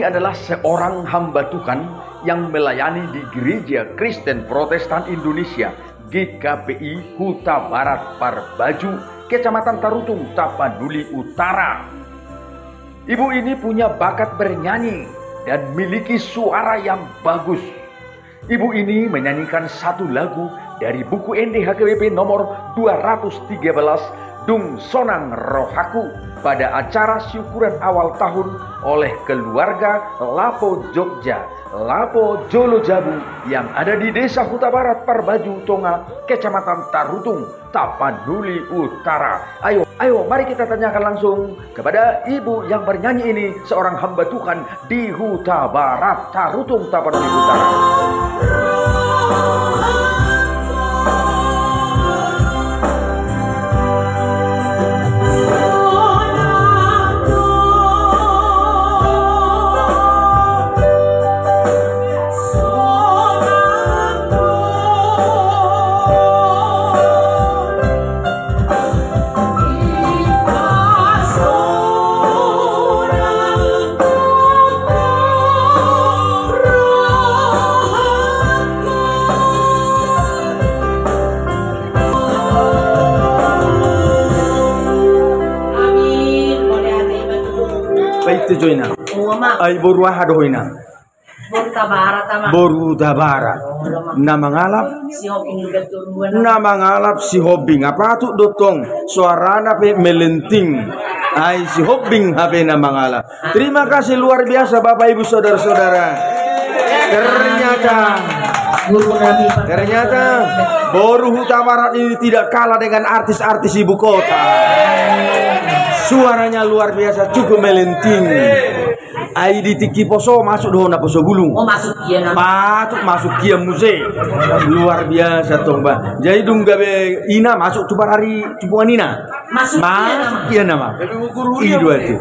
ini adalah seorang hamba Tuhan yang melayani di Gereja Kristen Protestan Indonesia GKPI Huta Barat Parbaju, Kecamatan Tarutung, Tapanuli Utara. Ibu ini punya bakat bernyanyi dan miliki suara yang bagus. Ibu ini menyanyikan satu lagu dari buku NDHKBP nomor 213, Dung Sonang Rohaku, pada acara syukuran awal tahun oleh keluarga Lapo Jogja, Lapo Jolo Jabu yang ada di Desa Huta Barat Parbaju Tonga, Kecamatan Tarutung, Tapanuli Utara. Ayo, mari kita tanyakan langsung kepada ibu yang bernyanyi ini, seorang hamba Tuhan di Huta Barat Tarutung, Tapanuli Utara. Joina ay boru hado hoina boru tabara nama ngalap si hobbing apa tuh dotong suarana pe melenting ay si hobbing habe nama ngalap. Terima kasih luar biasa Bapak Ibu saudara-saudara. Ternyata Boru Huta Barat ini tidak kalah dengan artis-artis ibu kota. Suaranya luar biasa, cukup melenting. Aidi tiki poso masuk dohona poso bulung. Oh, masuk kia nama. Masuk kia muse. Luar biasa tong ba. Jadi dung gabe ina masuk tubar hari tubuhan ina. Masuk kia nama. Ini dua itu.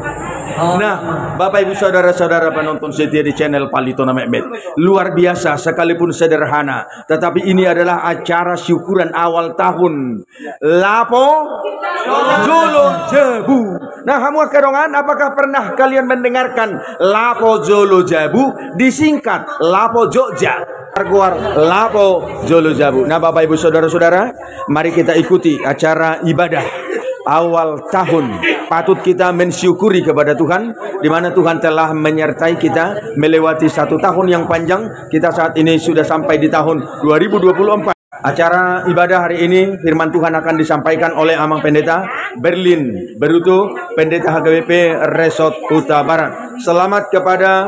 Nah, Bapak Ibu saudara-saudara penonton setia di channel Palitona Mehmet, luar biasa sekalipun sederhana, tetapi ini adalah acara syukuran awal tahun Lapo Jolo Jabu. Nah, hamu kerongan, apakah pernah kalian mendengarkan Lapo Jolo Jabu disingkat Lapo Jogja? Arguar Lapo Jolo Jabu. Nah, Bapak Ibu saudara-saudara, mari kita ikuti acara ibadah awal tahun. Patut kita mensyukuri kepada Tuhan, di mana Tuhan telah menyertai kita melewati satu tahun yang panjang. Kita saat ini sudah sampai di tahun 2024. Acara ibadah hari ini firman Tuhan akan disampaikan oleh Amang Pendeta Berlin Beruto, Pendeta HKBP Resort Huta Barat. Selamat kepada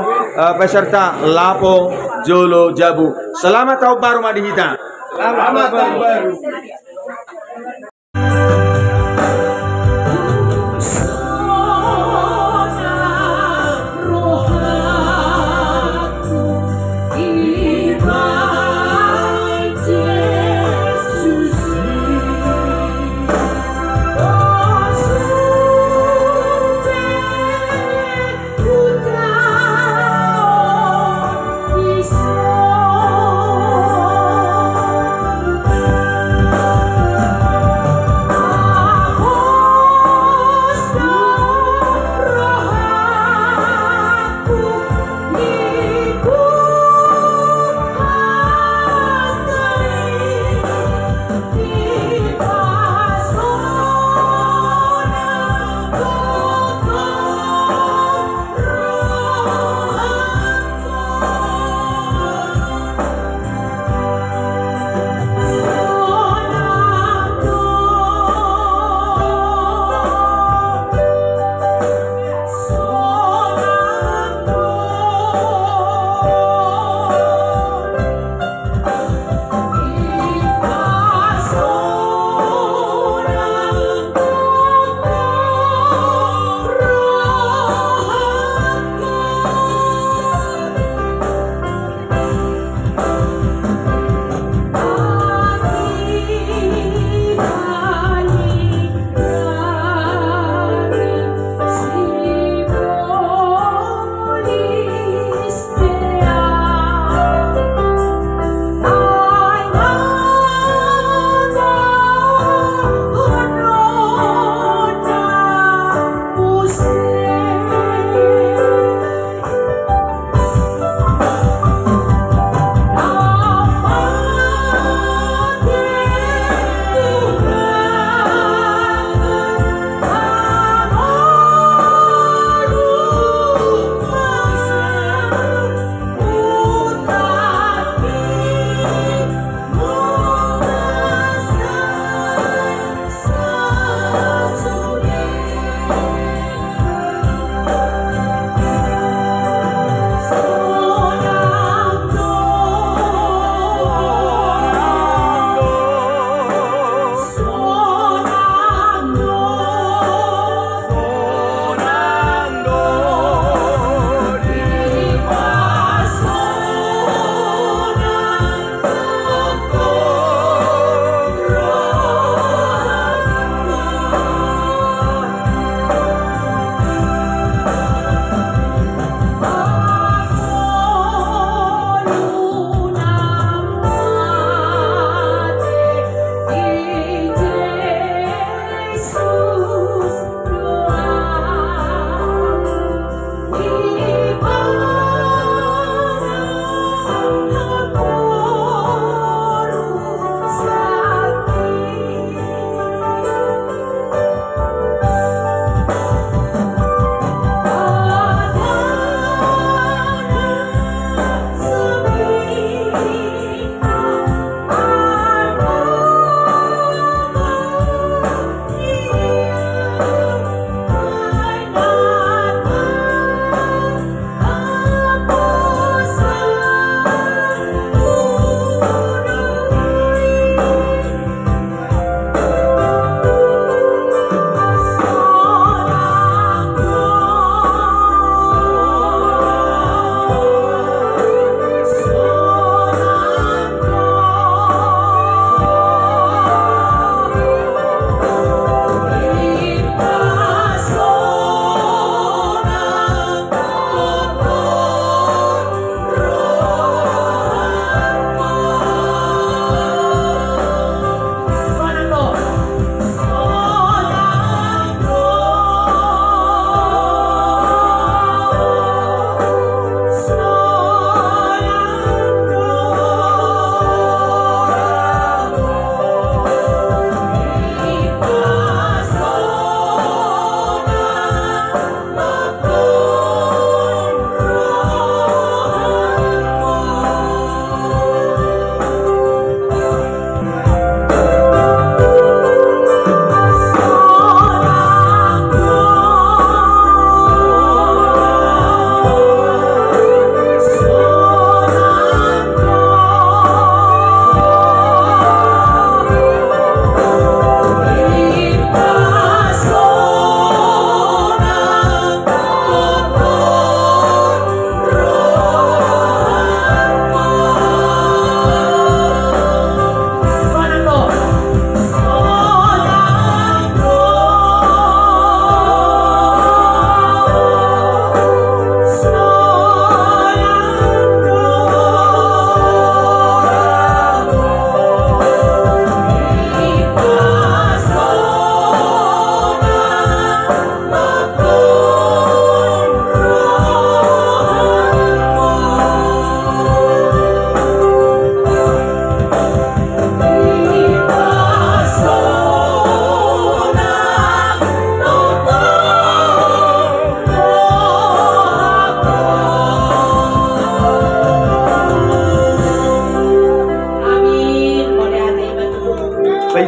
peserta Lapo Jolo Jabu. Selamat tahun baru Madihita. Selamat tahun baru.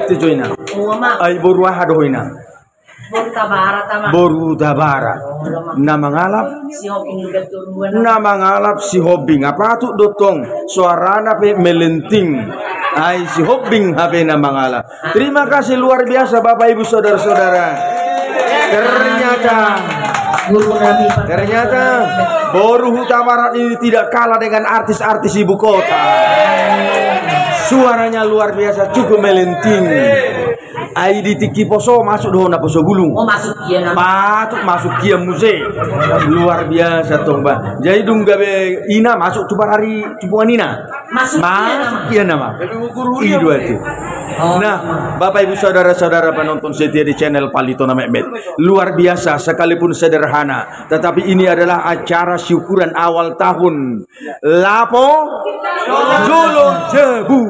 te joina. Ay boru hadoina. Boru tabara. Nama ngalap si Hobing. Apa tuh dotong suarana pe melenting. Ay si Hobing HP nama ngalap. Terima kasih luar biasa Bapak Ibu saudara-saudara. Ternyata Boru Huta Barat ini tidak kalah dengan artis-artis ibu kota. Suaranya luar biasa, cukup melenting. Aidi tiki poso masuk dohona poso gulung. Oh masuk kia nama. Masuk kia muse. Luar biasa toh Mbak. Jadi dung gabe ina masuk tubar hari tubuhan ina. Masuk kia nama. Ini dua itu. Nah, Bapak Ibu saudara-saudara penonton setia di channel Palito Nama Bet. Luar biasa sekalipun sederhana, tetapi ini adalah acara syukuran awal tahun. Lapo Jolo Jebu.